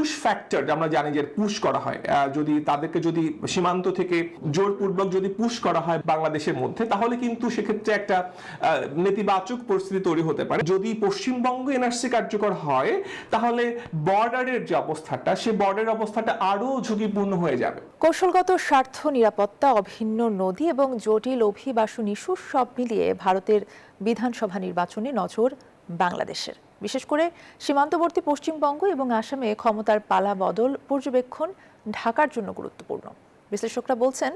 Push factor আমরা জানি যে পুশ করা হয়, যদি তাদেরকে যদি সীমান্ত থেকে জোরপূর্বক যদি পুশ করা হয় বাংলাদেশের মধ্যে, তাহলে কিন্তু সেক্ষেত্রে একটা নেতিবাচক পরিস্থিতি তৈরি হতে পারে। যদি পশ্চিমবঙ্গ এনআরসি কার্যকর হয়, তাহলে বর্ডারের যে অবস্থাটা, সেই বর্ডারের অবস্থাটা আরো ঝুঁকিপূর্ণ হয়ে যাবে। কৌশলগত স্বার্থ, নিরাপত্তা, অভিন্ন নদী এবং জটিল অভিবাসন ইস্যু সব মিলিয়ে ভারতের বিধানসভা নির্বাচনে নজর বাংলাদেশের। বিশেষ করে সীমান্তবর্তী পশ্চিমবঙ্গ এবং আসামে ক্ষমতার পালা বদল পর্যবেক্ষণ ঢাকার জন্য গুরুত্বপূর্ণ। বিশ্লেষকরা বলছেন,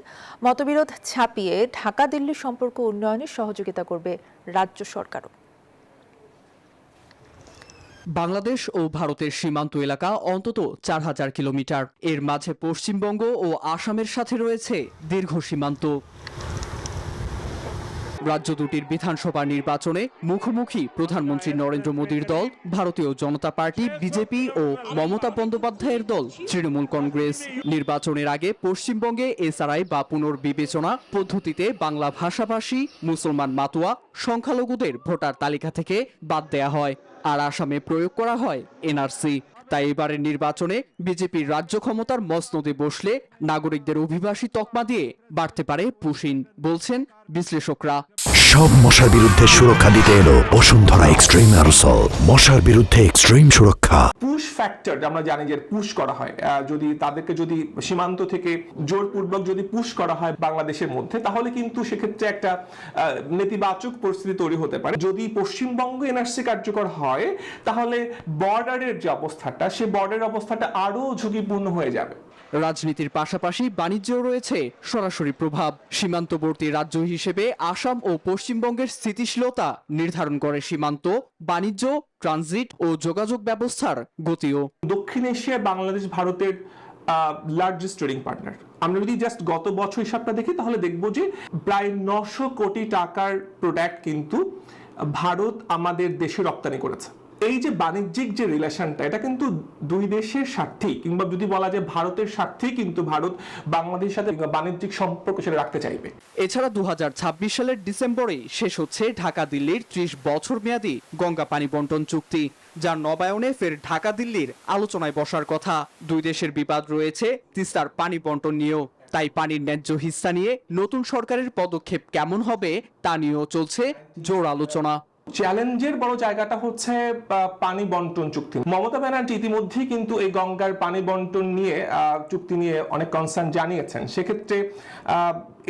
মতবিরোধ ছাপিয়ে ঢাকা দিল্লি সম্পর্ক উন্নয়নে সহযোগিতা করবে রাজ্য সরকারও। বাংলাদেশ ও ভারতের সীমান্ত এলাকা অন্তত 4000 কিলোমিটার। এর মাঝে পশ্চিমবঙ্গ ও আসামের সাথে রয়েছে দীর্ঘ সীমান্ত। রাজ্য দুটির বিধানসভা নির্বাচনে মুখোমুখি প্রধানমন্ত্রী নরেন্দ্র মোদীর দল ভারতীয় জনতা পার্টি বিজেপি ও মমতা বন্দ্যোপাধ্যায়ের দল তৃণমূল কংগ্রেস। নির্বাচনের আগে পশ্চিমবঙ্গে এসআরআই বা পুনর্বিবেচনা পদ্ধতিতে বাংলা ভাষাভাষী মুসলমান মাতুয়া সংখ্যালঘুদের ভোটার তালিকা থেকে বাদ দেয়া হয়, আর আসামে প্রয়োগ করা হয় এনআরসি। তাই এবারের নির্বাচনে বিজেপির রাজ্য ক্ষমতার মসনদে বসলে নাগরিকদের অভিবাসী তকমা দিয়ে বাড়তে পারে পুশিন, বলছেন বিশ্লেষকরা। সব মশার বিরুদ্ধে সুরক্ষা দিতে এলো বসুন্ধরা এক্সট্রিম অ্যারোসল। মশার বিরুদ্ধে এক্সট্রিম সুরক্ষা। পুশ ফ্যাক্টর আমরা জানি যে পুশ করা হয়, যদি তাদেরকে যদি সীমান্ত থেকে জোরপূর্বক যদি পুশ করা হয় বাংলাদেশের মধ্যে, তাহলে কিন্তু সেক্ষেত্রে একটা নেতিবাচক পরিস্থিতি তৈরি হতে পারে। যদি পশ্চিমবঙ্গ এনআরসি কার্যকর হয়, তাহলে বর্ডারের যে অবস্থাটা, সেই বর্ডারের অবস্থাটা আরো ঝুঁকিপূর্ণ হয়ে যাবে। রাজনীতির পাশাপাশি বাণিজ্যেও রয়েছে সরাসরি প্রভাব। সীমান্তবর্তী রাজ্য হিসেবে আসাম ও পশ্চিমবঙ্গের স্থিতিশীলতা নির্ধারণ করে সীমান্ত, বাণিজ্য, ট্রানজিট ও যোগাযোগ ব্যবস্থার গতিও। দক্ষিণ এশিয়ায় বাংলাদেশ ভারতের লার্জেস্ট ট্রেডিং পার্টনার। আমরা যদি জাস্ট গত বছর হিসাবটা দেখি, তাহলে দেখবো যে প্রায় 900 কোটি টাকার প্রোডাক্ট কিন্তু ভারত আমাদের দেশে রপ্তানি করেছে। এই যে বাণিজ্যিক যে রিলেশনটা, এটা কিন্তু দুই দেশের স্বার্থেই, কিংবা যদি বলা যায় ভারতের স্বার্থেই কিন্তু ভারত বাংলাদেশের সাথে বাণিজ্যিক সম্পর্ক সেটা রাখতে চাইবে। এছাড়া 2026 সালের ডিসেম্বরে শেষ হচ্ছে ঢাকা দিল্লির 30 বছর মেয়াদী গঙ্গা পানি বন্টন চুক্তি, যার নবায়নে ফের ঢাকা দিল্লির আলোচনায় বসার কথা। দুই দেশের বিবাদ রয়েছে তিস্তার পানি বন্টন নিয়েও। তাই পানির ন্যায্য হিস্সা নিয়ে নতুন সরকারের পদক্ষেপ কেমন হবে তা নিয়েও চলছে জোর আলোচনা। চ্যালেঞ্জের বড় জায়গাটা হচ্ছে পানি বন্টন চুক্তি। মমতা ব্যানার্জি ইতিমধ্যেই কিন্তু এই গঙ্গার পানি বন্টন নিয়ে চুক্তি নিয়ে অনেক কনসার্ন জানিয়েছেন। সেক্ষেত্রে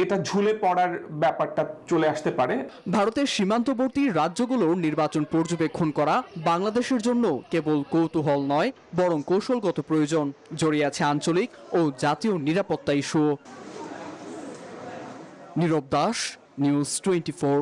এটা ঝুলে পড়ার ব্যাপারটা চলে আসতে পারে। ভারতের সীমান্তবর্তী রাজ্যগুলোর নির্বাচন পর্যবেক্ষণ করা বাংলাদেশের জন্য কেবল কৌতূহল নয়, বরং কৌশলগত প্রয়োজন। জড়িয়ে আছে আঞ্চলিক ও জাতীয় নিরাপত্তা ইস্যু। নীরব দাস, নিউজ 24।